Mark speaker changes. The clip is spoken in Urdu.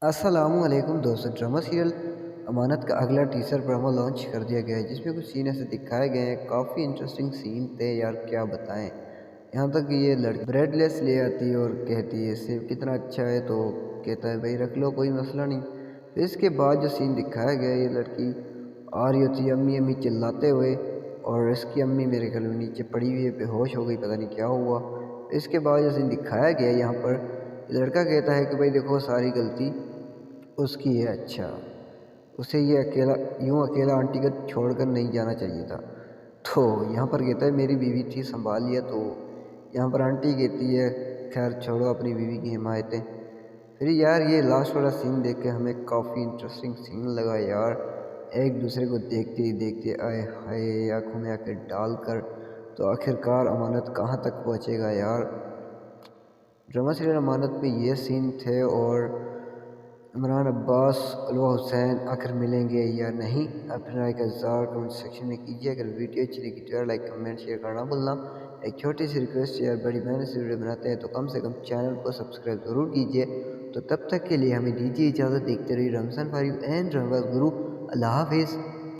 Speaker 1: السلام علیکم دوستو، ڈرامہ سیریل امانت کا اگلا ٹیزر پرومو لانچ کر دیا گیا ہے جس میں کچھ سین ایسے دکھائے گئے ہیں۔ کافی انٹرسٹنگ سین تھے یار، کیا بتائیں۔ یہاں تک کہ یہ لڑکی بریڈ لیس لے آتی ہے اور کہتی ہے سیب کتنا اچھا ہے، تو کہتا ہے بھائی رکھ لو، کوئی مسئلہ نہیں۔ پھر اس کے بعد جو سین دکھایا گیا ہے، یہ لڑکی آ رہی ہوتی ہے امی امی چلاتے ہوئے، اور اس کی امی میرے خیال میں نیچے پڑی ہوئی ہے، بے ہوش ہو گئی، پتہ نہیں کیا ہوا۔ اس کے بعد جو سین دکھایا گیا ہے یہاں پر، لڑکا کہتا ہے کہ بھائی دیکھو ساری غلطی اس کی ہے، اچھا اسے یہ اکیلا آنٹی کو چھوڑ کر نہیں جانا چاہیے تھا۔ تو یہاں پر کہتا ہے میری بیوی تھی، سنبھال لیا۔ تو یہاں پر آنٹی کہتی ہے خیر چھوڑو اپنی بیوی کی حمایتیں۔ پھر یار یہ لاسٹ والا سین دیکھ کے ہمیں کافی انٹرسٹنگ سین لگا یار، ایک دوسرے کو دیکھتے ہی دیکھتے آئے ہائے آنکھوں میں آنکھیں ڈال کر، تو آخرکار امانت کہاں تک پہنچے گا یار۔ ڈرامہ سیریل امانت میں یہ سین تھے، اور عمران عباس علوہ حسین آخر ملیں گے یا نہیں؟ اپنے رائے کا اظہار کمنٹ سیکشن میں کیجیے۔ اگر ویڈیو اچھی لگی تو یار لائک کمنٹ شیئر کرنا بھولنا۔ ایک چھوٹی سی ریکویسٹ یار، بڑی محنت سے ویڈیو بناتے ہیں تو کم سے کم چینل کو سبسکرائب ضرور کیجیے۔ تو تب تک کے لیے ہمیں دیجیے اجازت، دیکھتے رہیے رمضان فاریو اینڈ رمضان گرو۔ اللہ حافظ۔